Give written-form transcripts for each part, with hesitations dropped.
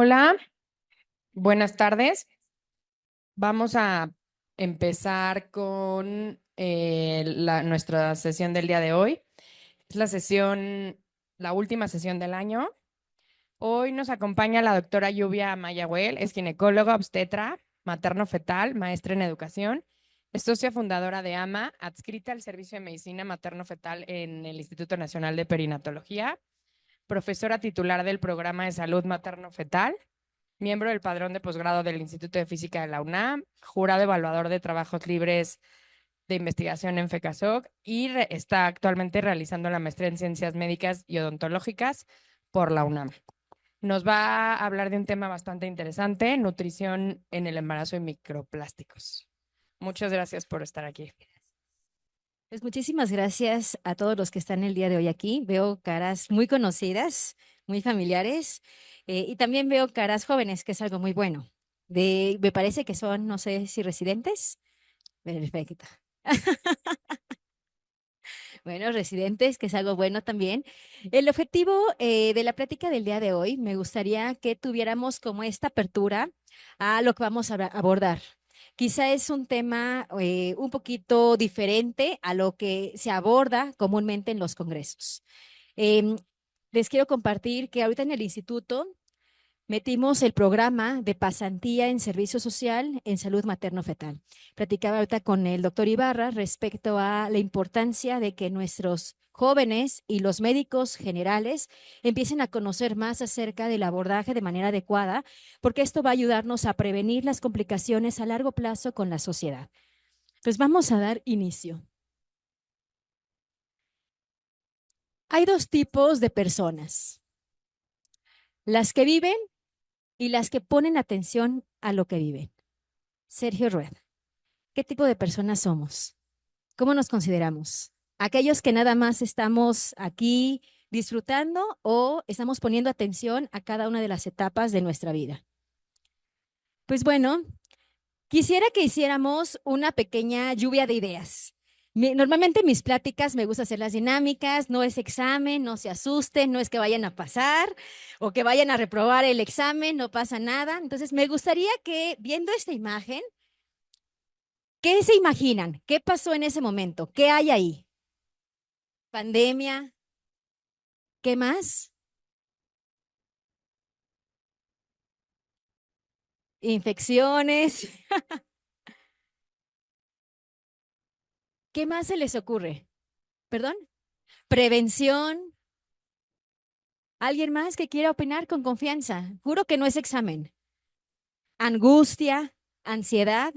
Hola, buenas tardes. Vamos a empezar con nuestra sesión del día de hoy. Es la última sesión del año. Hoy nos acompaña la doctora Lluvia Mayagüel, es ginecóloga, obstetra, materno-fetal, maestra en educación, es socia fundadora de AMA, adscrita al Servicio de Medicina Materno-Fetal en el Instituto Nacional de Perinatología, profesora titular del Programa de Salud Materno-Fetal, miembro del padrón de posgrado del Instituto de Física de la UNAM, jurado evaluador de trabajos libres de investigación en FECASOC y está actualmente realizando la maestría en Ciencias Médicas y Odontológicas por la UNAM. Nos va a hablar de un tema bastante interesante, nutrición en el embarazo y microplásticos. Muchas gracias por estar aquí. Pues muchísimas gracias a todos los que están el día de hoy aquí. Veo caras muy conocidas, muy familiares, y también veo caras jóvenes, que es algo muy bueno. Me parece que son, no sé si residentes. Perfecto. Bueno, residentes, que es algo bueno también. El objetivo de la plática del día de hoy, me gustaría que tuviéramos como esta apertura a lo que vamos a abordar. Quizá es un tema un poquito diferente a lo que se aborda comúnmente en los congresos. Em, Les quiero compartir que ahorita en el instituto metimos el programa de pasantía en servicio social en salud materno-fetal. Platicaba ahorita con el doctor Ibarra respecto a la importancia de que nuestros jóvenes y los médicos generales empiecen a conocer más acerca del abordaje de manera adecuada, porque esto va a ayudarnos a prevenir las complicaciones a largo plazo con la sociedad. Pues vamos a dar inicio. Hay dos tipos de personas: las que viven y las que ponen atención a lo que viven. Sergio Rueda. ¿Qué tipo de personas somos? ¿Cómo nos consideramos? ¿Aquellos que nada más estamos aquí disfrutando o estamos poniendo atención a cada una de las etapas de nuestra vida? Pues bueno, quisiera que hiciéramos una pequeña lluvia de ideas. Normalmente en mis pláticas me gusta hacer las dinámicas, no es examen, no se asusten, no es que vayan a pasar o que vayan a reprobar el examen, no pasa nada. Entonces me gustaría que viendo esta imagen, ¿qué se imaginan? ¿Qué pasó en ese momento? ¿Qué hay ahí? ¿Pandemia? ¿Qué más? ¿Infecciones? ¿Qué más se les ocurre? ¿Perdón? ¿Prevención? ¿Alguien más que quiera opinar con confianza? Juro que no es examen. Angustia, ansiedad,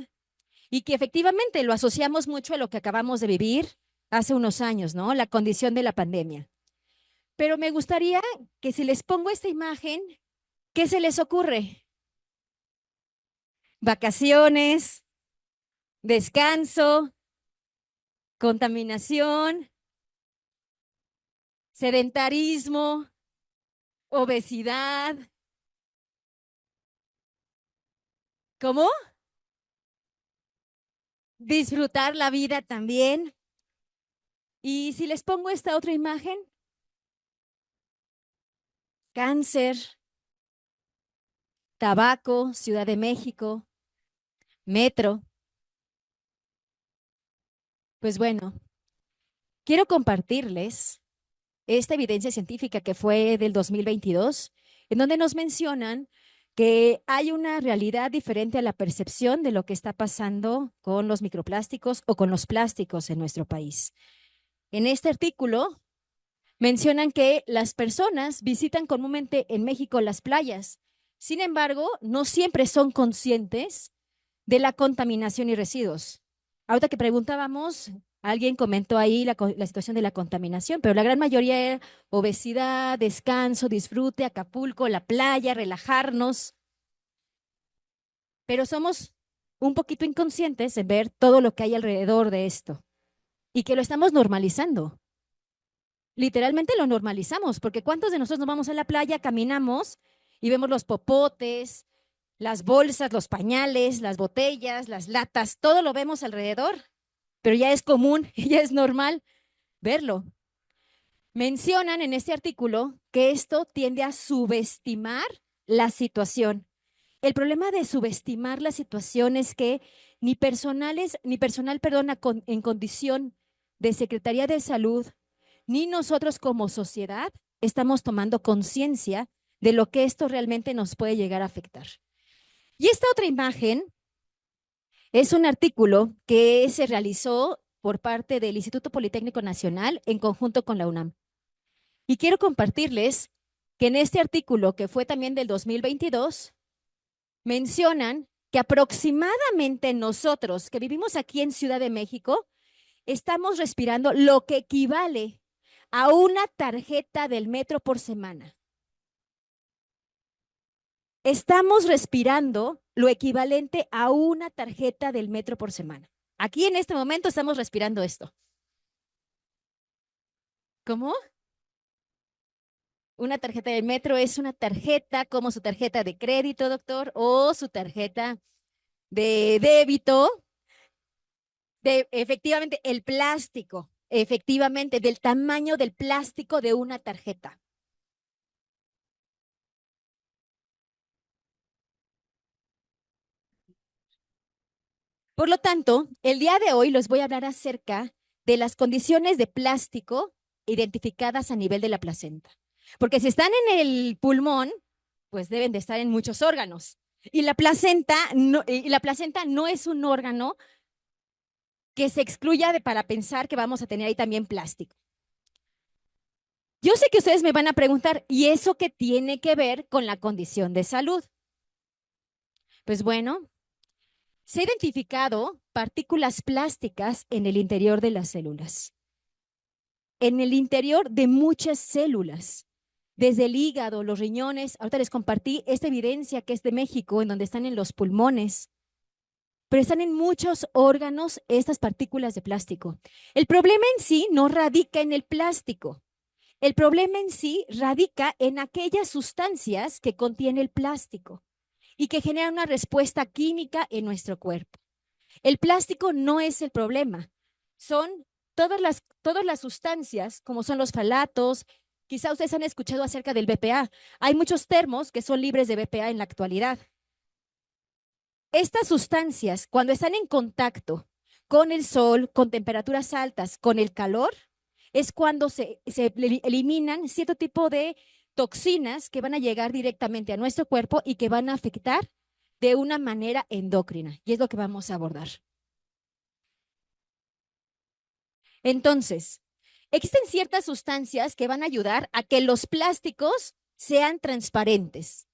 y que efectivamente lo asociamos mucho a lo que acabamos de vivir hace unos años, ¿no? La condición de la pandemia. Pero me gustaría que si les pongo esta imagen, ¿qué se les ocurre? Vacaciones, descanso, contaminación, sedentarismo, obesidad. ¿Cómo? Disfrutar la vida también. Y si les pongo esta otra imagen, cáncer, tabaco, Ciudad de México, metro. Pues bueno, quiero compartirles esta evidencia científica que fue del 2022, en donde nos mencionan que hay una realidad diferente a la percepción de lo que está pasando con los microplásticos o con los plásticos en nuestro país. En este artículo mencionan que las personas visitan comúnmente en México las playas. Sin embargo, no siempre son conscientes de la contaminación y residuos. Ahorita que preguntábamos, alguien comentó ahí la situación de la contaminación, pero la gran mayoría era obesidad, descanso, disfrute, Acapulco, la playa, relajarnos. Pero somos un poquito inconscientes en ver todo lo que hay alrededor de esto y que lo estamos normalizando. Literalmente lo normalizamos, porque ¿cuántos de nosotros nos vamos a la playa, caminamos y vemos los popotes, las bolsas, los pañales, las botellas, las latas, todo lo vemos alrededor, pero ya es común, ya es normal verlo? Mencionan en este artículo que esto tiende a subestimar la situación. El problema de subestimar la situación es que ni personal, en condición de Secretaría de Salud, ni nosotros como sociedad estamos tomando conciencia de lo que esto realmente nos puede llegar a afectar. Y esta otra imagen es un artículo que se realizó por parte del Instituto Politécnico Nacional en conjunto con la UNAM. Y quiero compartirles que en este artículo, que fue también del 2022, mencionan que aproximadamente nosotros que vivimos aquí en Ciudad de México, estamos respirando lo que equivale a una tarjeta del metro por semana. Estamos respirando lo equivalente a una tarjeta del metro por semana. Aquí en este momento estamos respirando esto. ¿Cómo? Una tarjeta del metro es una tarjeta como su tarjeta de crédito, doctor, o su tarjeta de débito, de efectivamente el plástico, efectivamente del tamaño del plástico de una tarjeta. Por lo tanto, el día de hoy les voy a hablar acerca de las condiciones de plástico identificadas a nivel de la placenta. Porque si están en el pulmón, pues deben de estar en muchos órganos. Y la placenta no es un órgano que se excluya para pensar que vamos a tener ahí también plástico. Yo sé que ustedes me van a preguntar, ¿y eso qué tiene que ver con la condición de salud? Pues bueno, se ha identificado partículas plásticas en el interior de las células, en el interior de muchas células, desde el hígado, los riñones. Ahorita les compartí esta evidencia que es de México, en donde están en los pulmones, pero están en muchos órganos estas partículas de plástico. El problema en sí no radica en el plástico. El problema en sí radica en aquellas sustancias que contiene el plástico y que generan una respuesta química en nuestro cuerpo. El plástico no es el problema, son todas las sustancias, como son los falatos. Quizá ustedes han escuchado acerca del BPA. Hay muchos termos que son libres de BPA en la actualidad. Estas sustancias, cuando están en contacto con el sol, con temperaturas altas, con el calor, es cuando se eliminan cierto tipo de toxinas que van a llegar directamente a nuestro cuerpo y que van a afectar de una manera endocrina. Y es lo que vamos a abordar. Entonces, existen ciertas sustancias que van a ayudar a que los plásticos sean transparentes.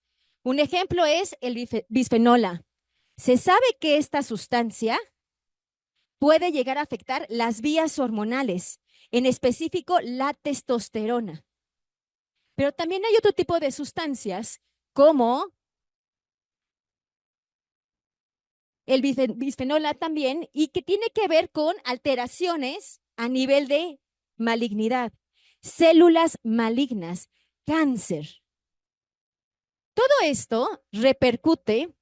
Un ejemplo es el bisfenol A. Se sabe que esta sustancia puede llegar a afectar las vías hormonales, en específico la testosterona. Pero también hay otro tipo de sustancias como el bisfenol A también, y que tiene que ver con alteraciones a nivel de malignidad, células malignas, cáncer. Todo esto repercute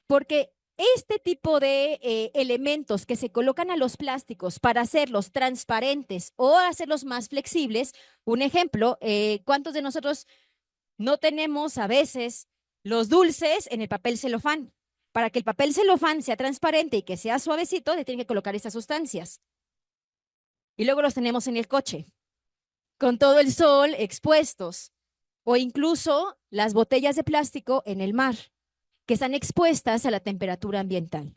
porque este tipo de elementos que se colocan a los plásticos para hacerlos transparentes o hacerlos más flexibles, un ejemplo, ¿cuántos de nosotros no tenemos a veces los dulces en el papel celofán? Para que el papel celofán sea transparente y que sea suavecito, le tienen que colocar estas sustancias. Y luego los tenemos en el coche, con todo el sol expuestos, o incluso las botellas de plástico en el mar, que están expuestas a la temperatura ambiental.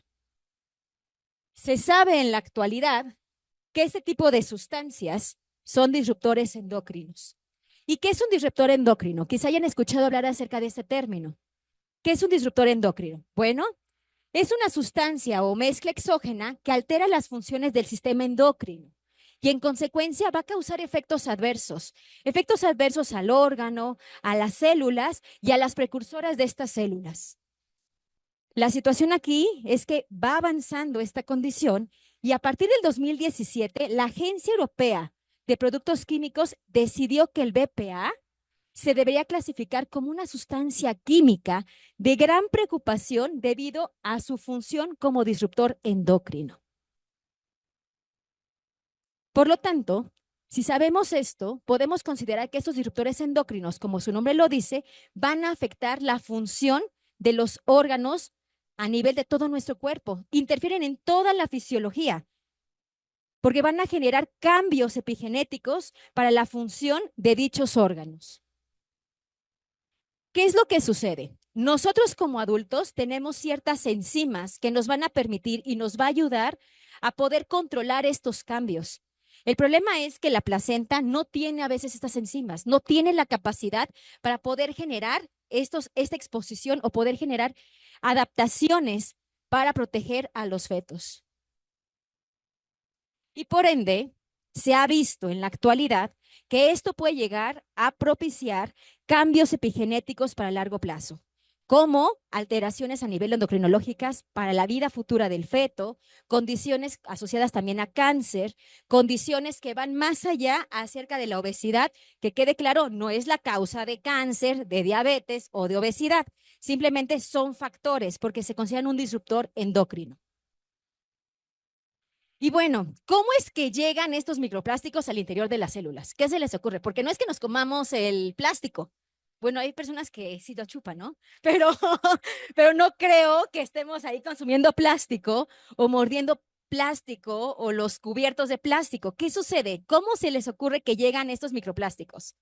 Se sabe en la actualidad que este tipo de sustancias son disruptores endocrinos. ¿Y qué es un disruptor endocrino? Quizá hayan escuchado hablar acerca de este término. ¿Qué es un disruptor endocrino? Bueno, es una sustancia o mezcla exógena que altera las funciones del sistema endocrino y en consecuencia va a causar efectos adversos al órgano, a las células y a las precursoras de estas células. La situación aquí es que va avanzando esta condición y a partir del 2017 la Agencia Europea de Productos Químicos decidió que el BPA se debería clasificar como una sustancia química de gran preocupación debido a su función como disruptor endocrino. Por lo tanto, Si sabemos esto, podemos considerar que estos disruptores endocrinos, como su nombre lo dice, van a afectar la función de los órganos a nivel de todo nuestro cuerpo. Interfieren en toda la fisiología, porque van a generar cambios epigenéticos para la función de dichos órganos. ¿Qué es lo que sucede? Nosotros como adultos tenemos ciertas enzimas que nos van a permitir y nos va a ayudar a poder controlar estos cambios. El problema es que la placenta no tiene a veces estas enzimas, no tiene la capacidad para poder generar esta exposición o poder generar adaptaciones para proteger a los fetos. Y por ende, se ha visto en la actualidad que esto puede llegar a propiciar cambios epigenéticos para largo plazo, como alteraciones a nivel endocrinológicas para la vida futura del feto, condiciones asociadas también a cáncer, condiciones que van más allá acerca de la obesidad, que quede claro, no es la causa de cáncer, de diabetes o de obesidad, simplemente son factores porque se consideran un disruptor endocrino. Y bueno, ¿cómo es que llegan estos microplásticos al interior de las células? ¿Qué se les ocurre? Porque no es que nos comamos el plástico. Bueno, hay personas que sí lo chupan, ¿no? Pero, pero no creo que estemos ahí consumiendo plástico o mordiendo plástico o los cubiertos de plástico. ¿Qué sucede? ¿Cómo se les ocurre que llegan estos microplásticos?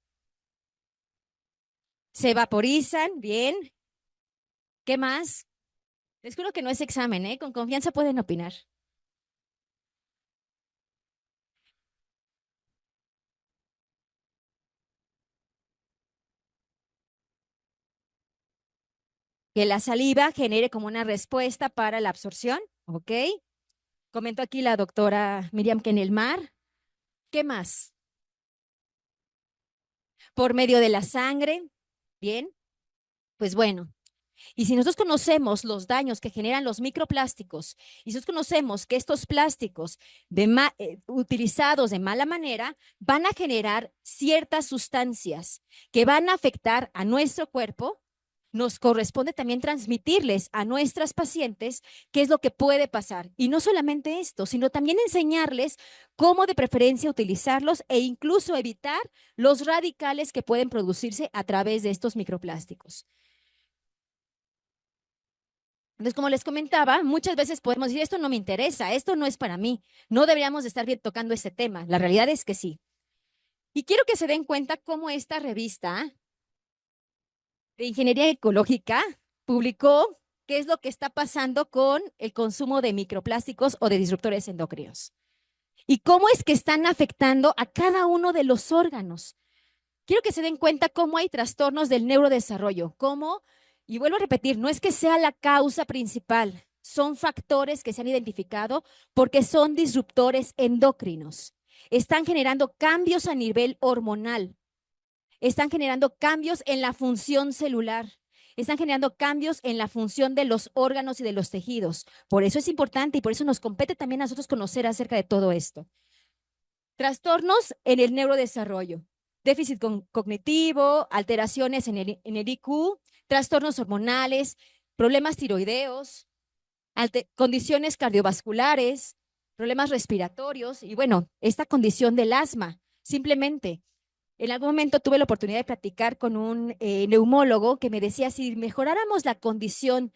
Se vaporizan, bien. ¿Qué más? Les juro que no es examen, ¿eh? Con confianza pueden opinar. Que la saliva genere como una respuesta para la absorción, ¿ok? Comentó aquí la doctora Miriam que en el mar. ¿Qué más? Por medio de la sangre, ¿bien? Pues bueno, y si nosotros conocemos los daños que generan los microplásticos y nosotros conocemos que estos plásticos utilizados de mala manera van a generar ciertas sustancias que van a afectar a nuestro cuerpo, nos corresponde también transmitirles a nuestras pacientes qué es lo que puede pasar. Y no solamente esto, sino también enseñarles cómo de preferencia utilizarlos e incluso evitar los radicales que pueden producirse a través de estos microplásticos. Entonces, como les comentaba, muchas veces podemos decir, esto no me interesa, esto no es para mí, no deberíamos de estar bien tocando ese tema. La realidad es que sí. Y quiero que se den cuenta cómo esta revista de Ingeniería Ecológica publicó qué es lo que está pasando con el consumo de microplásticos o de disruptores endocrinos y cómo es que están afectando a cada uno de los órganos. Quiero que se den cuenta cómo hay trastornos del neurodesarrollo, cómo, y vuelvo a repetir, no es que sea la causa principal, son factores que se han identificado porque son disruptores endocrinos. Están generando cambios a nivel hormonal, están generando cambios en la función celular, están generando cambios en la función de los órganos y de los tejidos. Por eso es importante y por eso nos compete también a nosotros conocer acerca de todo esto. Trastornos en el neurodesarrollo, déficit cognitivo, alteraciones en el IQ, trastornos hormonales, problemas tiroideos, condiciones cardiovasculares, problemas respiratorios y bueno, esta condición del asma, simplemente. En algún momento tuve la oportunidad de platicar con un neumólogo que me decía, si mejoráramos la condición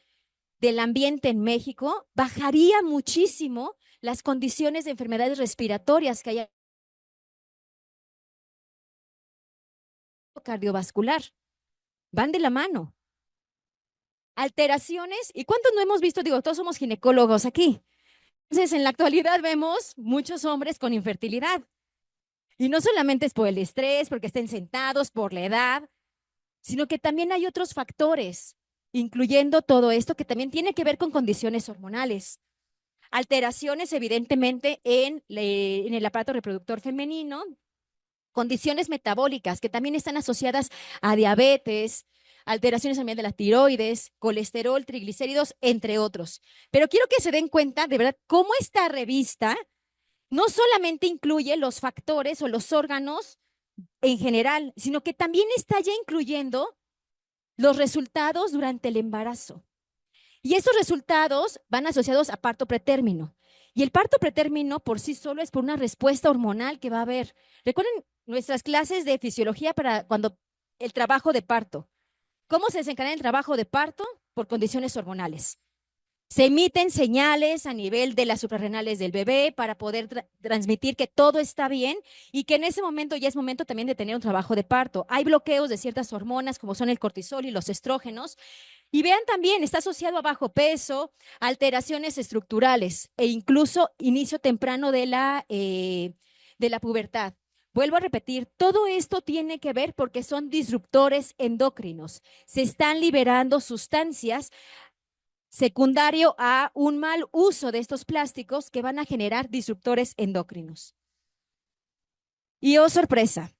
del ambiente en México, bajaría muchísimo las condiciones de enfermedades respiratorias que hay cardiovascular. Van de la mano. Alteraciones, ¿y cuántos no hemos visto? Digo, todos somos ginecólogos aquí. Entonces, en la actualidad vemos muchos hombres con infertilidad. Y no solamente es por el estrés, porque estén sentados, por la edad, sino que también hay otros factores, incluyendo todo esto que también tiene que ver con condiciones hormonales. Alteraciones, evidentemente, en el aparato reproductor femenino, condiciones metabólicas que también están asociadas a diabetes, alteraciones también de la tiroides, colesterol, triglicéridos, entre otros. Pero quiero que se den cuenta de verdad cómo esta revista no solamente incluye los factores o los órganos en general, sino que también está ya incluyendo los resultados durante el embarazo. Y esos resultados van asociados a parto pretérmino. Y el parto pretérmino por sí solo es por una respuesta hormonal que va a haber. Recuerden nuestras clases de fisiología para cuando el trabajo de parto. ¿Cómo se desencadena el trabajo de parto? Por condiciones hormonales. Se emiten señales a nivel de las suprarrenales del bebé para poder transmitir que todo está bien y que en ese momento ya es momento también de tener un trabajo de parto. Hay bloqueos de ciertas hormonas como son el cortisol y los estrógenos. Y vean también, está asociado a bajo peso, alteraciones estructurales e incluso inicio temprano de la pubertad. Vuelvo a repetir, todo esto tiene que ver porque son disruptores endocrinos. Se están liberando sustancias secundario a un mal uso de estos plásticos que van a generar disruptores endocrinos. Y oh sorpresa,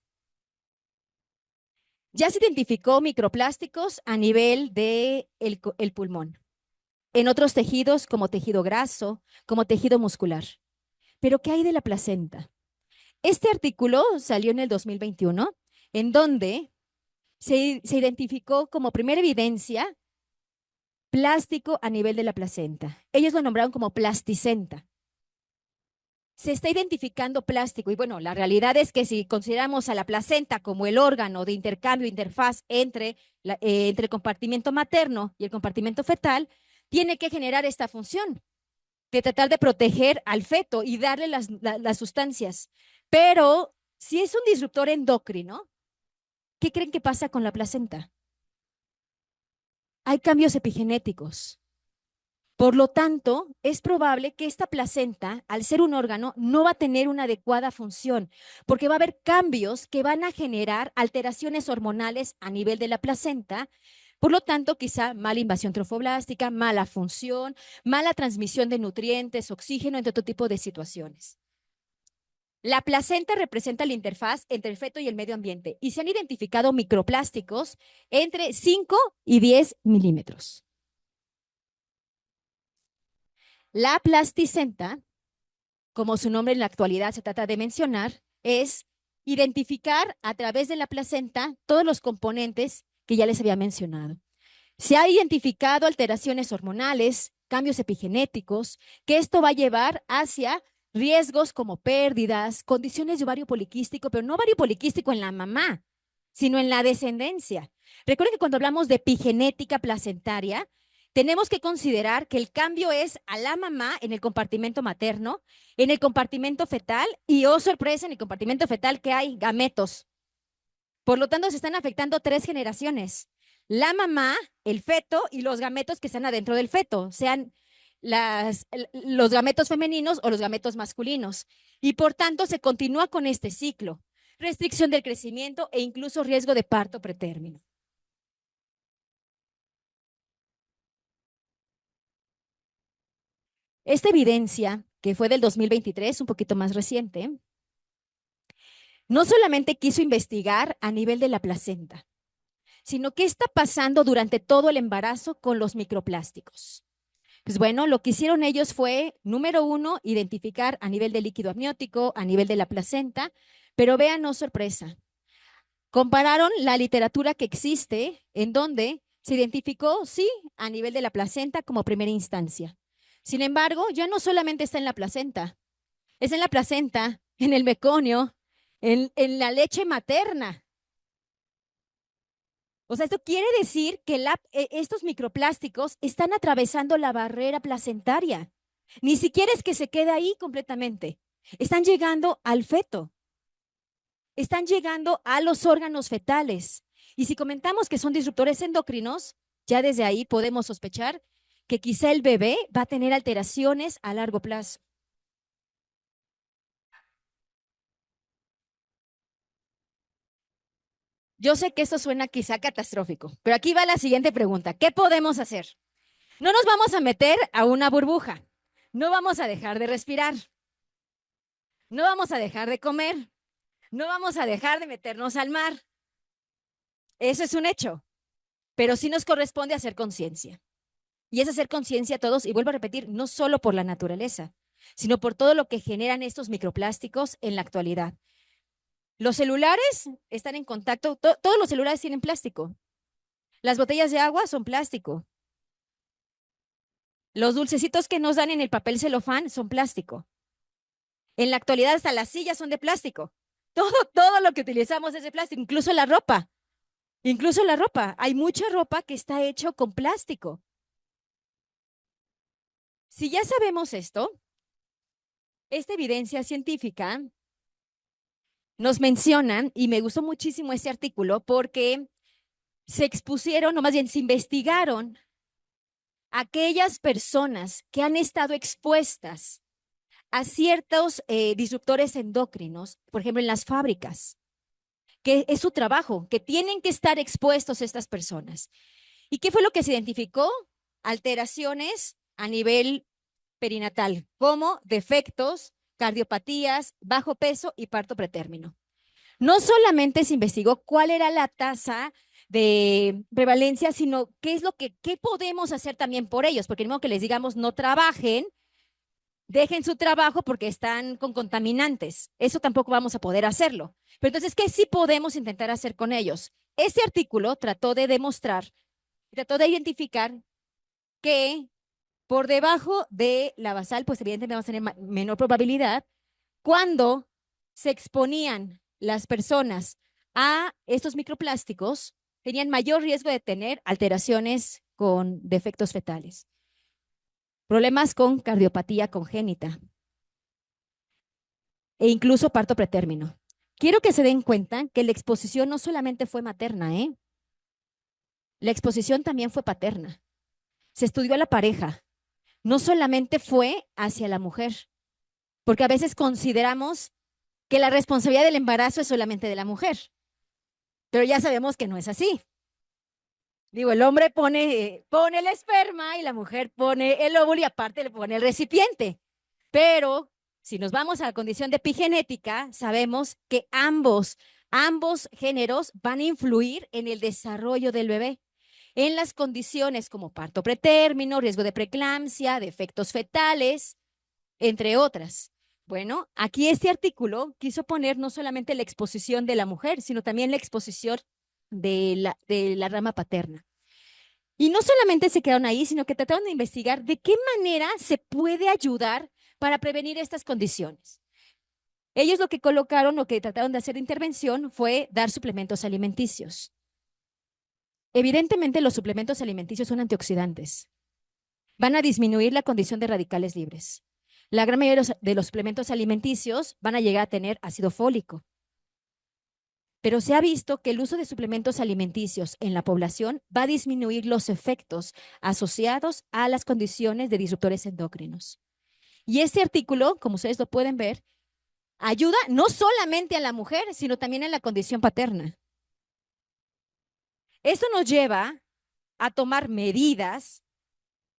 ya se identificó microplásticos a nivel del el pulmón, en otros tejidos como tejido graso, como tejido muscular. Pero ¿qué hay de la placenta? Este artículo salió en el 2021, en donde se identificó como primera evidencia plástico a nivel de la placenta. Ellos lo nombraron como plasticenta. Se está identificando plástico y bueno, la realidad es que si consideramos a la placenta como el órgano de intercambio, interfaz entre el compartimento materno y el compartimento fetal, tiene que generar esta función de tratar de proteger al feto y darle las sustancias. Pero si es un disruptor endocrino, ¿qué creen que pasa con la placenta? Hay cambios epigenéticos. Por lo tanto, es probable que esta placenta, al ser un órgano, no va a tener una adecuada función, porque va a haber cambios que van a generar alteraciones hormonales a nivel de la placenta. Por lo tanto, quizá mala invasión trofoblástica, mala función, mala transmisión de nutrientes, oxígeno, entre otro tipo de situaciones. La placenta representa la interfaz entre el feto y el medio ambiente y se han identificado microplásticos entre 5 y 10 milímetros. La plasticenta, como su nombre en la actualidad se trata de mencionar, es identificar a través de la placenta todos los componentes que ya les había mencionado. Se ha identificado alteraciones hormonales, cambios epigenéticos, que esto va a llevar hacia riesgos como pérdidas, condiciones de ovario poliquístico, pero no ovario poliquístico en la mamá, sino en la descendencia. Recuerden que cuando hablamos de epigenética placentaria, tenemos que considerar que el cambio es a la mamá en el compartimento materno, en el compartimento fetal y, oh sorpresa, en el compartimento fetal que hay gametos. Por lo tanto, se están afectando 3 generaciones. La mamá, el feto y los gametos que están adentro del feto, sean los gametos femeninos o los gametos masculinos. Y por tanto, se continúa con este ciclo. Restricción del crecimiento e incluso riesgo de parto pretérmino. Esta evidencia, que fue del 2023, un poquito más reciente, no solamente quiso investigar a nivel de la placenta, sino qué está pasando durante todo el embarazo con los microplásticos. Pues bueno, lo que hicieron ellos fue, número 1, identificar a nivel de líquido amniótico, a nivel de la placenta, pero vean, no sorpresa, compararon la literatura que existe en donde se identificó, sí, a nivel de la placenta como primera instancia. Sin embargo, ya no solamente está en la placenta, es en la placenta, en el meconio, en la leche materna. O sea, esto quiere decir que estos microplásticos están atravesando la barrera placentaria. Ni siquiera es que se quede ahí completamente. Están llegando al feto. Están llegando a los órganos fetales. Y si comentamos que son disruptores endocrinos, ya desde ahí podemos sospechar que quizá el bebé va a tener alteraciones a largo plazo. Yo sé que esto suena quizá catastrófico, pero aquí va la siguiente pregunta. ¿Qué podemos hacer? No nos vamos a meter a una burbuja. No vamos a dejar de respirar. No vamos a dejar de comer. No vamos a dejar de meternos al mar. Eso es un hecho. Pero sí nos corresponde hacer conciencia. Y es hacer conciencia a todos, y vuelvo a repetir, no solo por la naturaleza, sino por todo lo que generan estos microplásticos en la actualidad. Los celulares están en contacto, todos los celulares tienen plástico. Las botellas de agua son plástico. Los dulcecitos que nos dan en el papel celofán son plástico. En la actualidad hasta las sillas son de plástico. Todo lo que utilizamos es de plástico, incluso la ropa. Incluso la ropa. Hay mucha ropa que está hecho con plástico. Si ya sabemos esto, esta evidencia científica nos mencionan, y me gustó muchísimo este artículo porque se expusieron, o más bien se investigaron aquellas personas que han estado expuestas a ciertos disruptores endocrinos, por ejemplo, en las fábricas, que es su trabajo, que tienen que estar expuestos estas personas. ¿Y qué fue lo que se identificó? Alteraciones a nivel perinatal, como defectos, cardiopatías, bajo peso y parto pretérmino. No solamente se investigó cuál era la tasa de prevalencia, sino qué podemos hacer también por ellos, porque mismo que les digamos no trabajen, dejen su trabajo porque están con contaminantes. Eso tampoco vamos a poder hacerlo. Pero entonces, ¿qué sí podemos intentar hacer con ellos? Ese artículo trató de demostrar, trató de identificar que por debajo de la basal, pues evidentemente vamos a tener menor probabilidad cuando se exponían las personas a estos microplásticos, tenían mayor riesgo de tener alteraciones con defectos fetales, problemas con cardiopatía congénita e incluso parto pretérmino. Quiero que se den cuenta que la exposición no solamente fue materna, la exposición también fue paterna. Se estudió a la pareja, no solamente fue hacia la mujer, porque a veces consideramos que la responsabilidad del embarazo es solamente de la mujer, pero ya sabemos que no es así. Digo, el hombre pone el esperma y la mujer pone el óvulo y aparte le pone el recipiente. Pero si nos vamos a la condición de epigenética, sabemos que ambos géneros van a influir en el desarrollo del bebé, en las condiciones como parto pretérmino, riesgo de preeclampsia, defectos fetales, entre otras. Bueno, aquí este artículo quiso poner no solamente la exposición de la mujer, sino también la exposición de la rama paterna. Y no solamente se quedaron ahí, sino que trataron de investigar de qué manera se puede ayudar para prevenir estas condiciones. Ellos lo que colocaron, lo que trataron de hacer de intervención fue dar suplementos alimenticios. Evidentemente los suplementos alimenticios son antioxidantes. Van a disminuir la condición de radicales libres. La gran mayoría de los suplementos alimenticios van a llegar a tener ácido fólico. Pero se ha visto que el uso de suplementos alimenticios en la población va a disminuir los efectos asociados a las condiciones de disruptores endocrinos. Y este artículo, como ustedes lo pueden ver, ayuda no solamente a la mujer, sino también a la condición paterna. Esto nos lleva a tomar medidas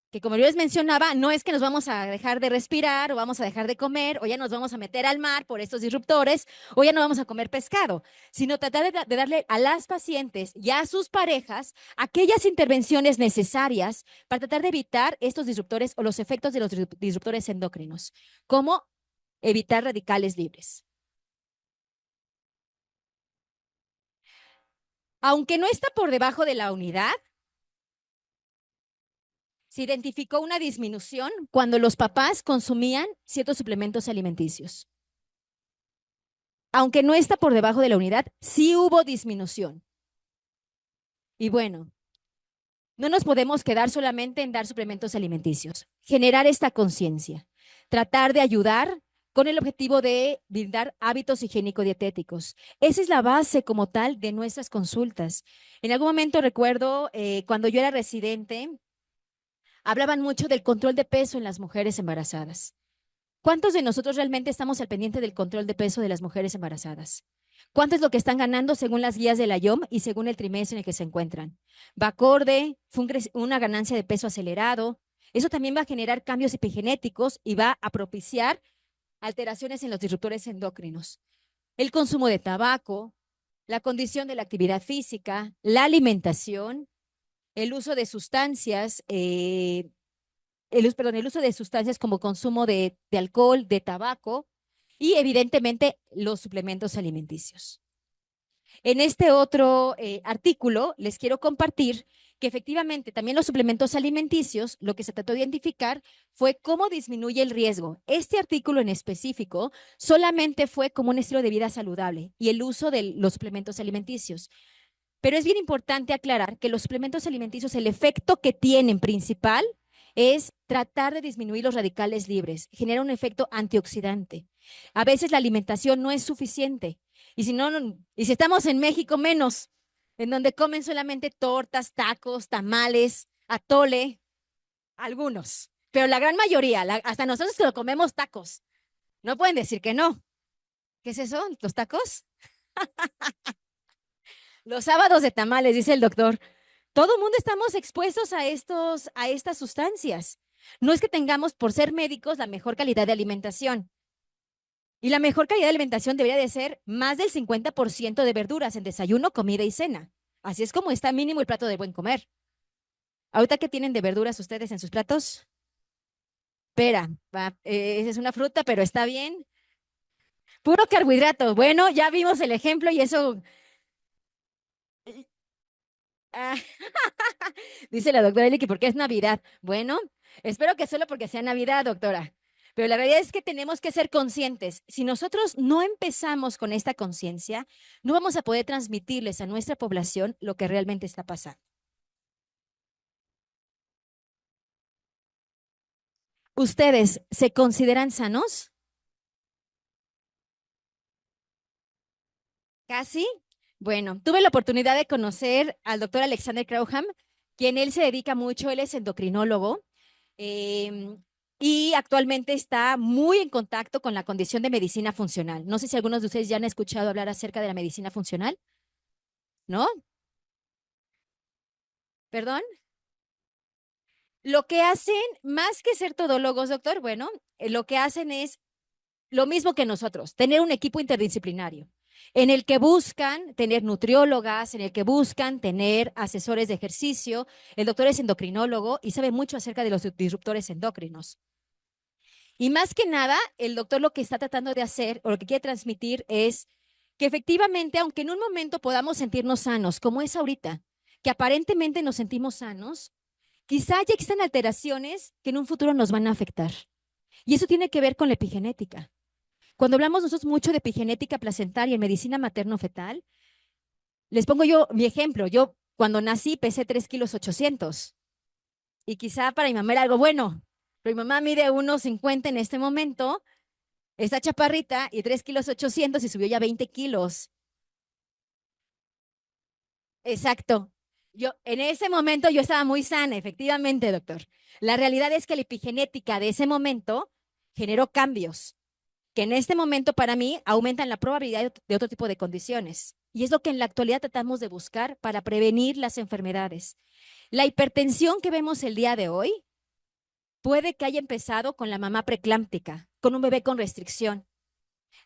que, como yo les mencionaba, no es que nos vamos a dejar de respirar o vamos a dejar de comer o ya nos vamos a meter al mar por estos disruptores o ya no vamos a comer pescado, sino tratar de darle a las pacientes y a sus parejas aquellas intervenciones necesarias para tratar de evitar estos disruptores o los efectos de los disruptores endocrinos, como evitar radicales libres. Aunque no está por debajo de la unidad, se identificó una disminución cuando los papás consumían ciertos suplementos alimenticios. Aunque no está por debajo de la unidad, sí hubo disminución. Y bueno, no nos podemos quedar solamente en dar suplementos alimenticios, generar esta conciencia, tratar de ayudar con el objetivo de brindar hábitos higiénico-dietéticos. Esa es la base como tal de nuestras consultas. En algún momento recuerdo cuando yo era residente, hablaban mucho del control de peso en las mujeres embarazadas. ¿Cuántos de nosotros realmente estamos al pendiente del control de peso de las mujeres embarazadas? ¿Cuánto es lo que están ganando según las guías de la IOM y según el trimestre en el que se encuentran? ¿Va acorde? ¿Fue una ganancia de peso acelerado? Eso también va a generar cambios epigenéticos y va a propiciar alteraciones en los disruptores endocrinos. El consumo de tabaco, la condición de la actividad física, la alimentación, el uso de sustancias, el uso de sustancias como consumo de alcohol, de tabaco y evidentemente los suplementos alimenticios. En este otro artículo les quiero compartir que efectivamente también los suplementos alimenticios, lo que se trató de identificar fue cómo disminuye el riesgo. Este artículo en específico solamente fue como un estilo de vida saludable y el uso de los suplementos alimenticios. Pero es bien importante aclarar que los suplementos alimenticios, el efecto que tienen principal es tratar de disminuir los radicales libres, genera un efecto antioxidante. A veces la alimentación no es suficiente y y si estamos en México menos, en donde comen solamente tortas, tacos, tamales, atole, algunos, pero la gran mayoría, hasta nosotros que lo comemos tacos, no pueden decir que no. ¿Qué es eso? ¿Los tacos? Los sábados de tamales, dice el doctor. Todo el mundo estamos expuestos a estas sustancias. No es que tengamos, por ser médicos, la mejor calidad de alimentación. Y la mejor calidad de alimentación debería de ser más del 50% de verduras en desayuno, comida y cena. Así es como está mínimo el plato de buen comer. ¿Ahorita qué tienen de verduras ustedes en sus platos? Pera, esa es una fruta, pero está bien. Puro carbohidrato. Bueno, ya vimos el ejemplo y eso. Ah, dice la doctora Eli que porque es Navidad. Bueno, espero que solo porque sea Navidad, doctora. Pero la realidad es que tenemos que ser conscientes. Si nosotros no empezamos con esta conciencia, no vamos a poder transmitirles a nuestra población lo que realmente está pasando. ¿Ustedes se consideran sanos? ¿Casi? Bueno, tuve la oportunidad de conocer al doctor Alexander Crowham, quien él se dedica mucho, él es endocrinólogo. em, y actualmente está muy en contacto con la condición de medicina funcional. No sé si algunos de ustedes ya han escuchado hablar acerca de la medicina funcional, ¿no? ¿Perdón? Lo que hacen, más que ser todólogos, doctor, bueno, lo que hacen es lo mismo que nosotros, tener un equipo interdisciplinario en el que buscan tener nutriólogas, en el que buscan tener asesores de ejercicio. El doctor es endocrinólogo y sabe mucho acerca de los disruptores endocrinos. Y más que nada, el doctor lo que está tratando de hacer o lo que quiere transmitir es que efectivamente, aunque en un momento podamos sentirnos sanos, como es ahorita, que aparentemente nos sentimos sanos, quizá ya existen alteraciones que en un futuro nos van a afectar. Y eso tiene que ver con la epigenética. Cuando hablamos nosotros mucho de epigenética placentaria en medicina materno-fetal, les pongo yo mi ejemplo. Yo cuando nací pesé 3,8 kilos y quizá para mi mamá era algo bueno, pero mi mamá mide 1,50 en este momento, está chaparrita y 3,8 kilos y subió ya 20 kilos. Exacto. En ese momento yo estaba muy sana, efectivamente, doctor. La realidad es que la epigenética de ese momento generó cambios que en este momento para mí aumentan la probabilidad de otro tipo de condiciones. Y es lo que en la actualidad tratamos de buscar para prevenir las enfermedades. La hipertensión que vemos el día de hoy puede que haya empezado con la mamá preclámptica, con un bebé con restricción.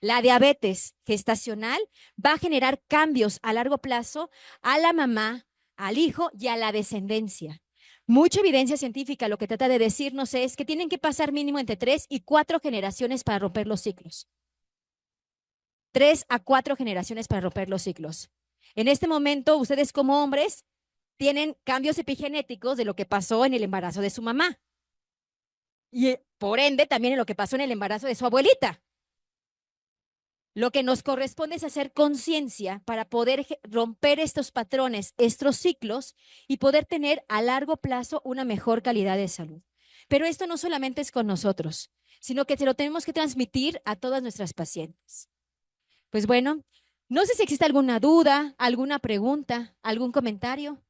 La diabetes gestacional va a generar cambios a largo plazo a la mamá, al hijo y a la descendencia. Mucha evidencia científica lo que trata de decirnos es que tienen que pasar mínimo entre 3 y 4 generaciones para romper los ciclos. 3 a 4 generaciones para romper los ciclos. En este momento, ustedes como hombres tienen cambios epigenéticos de lo que pasó en el embarazo de su mamá. Y por ende, también en lo que pasó en el embarazo de su abuelita. Lo que nos corresponde es hacer conciencia para poder romper estos patrones, estos ciclos y poder tener a largo plazo una mejor calidad de salud. Pero esto no solamente es con nosotros, sino que se lo tenemos que transmitir a todas nuestras pacientes. Pues bueno, no sé si existe alguna duda, alguna pregunta, algún comentario.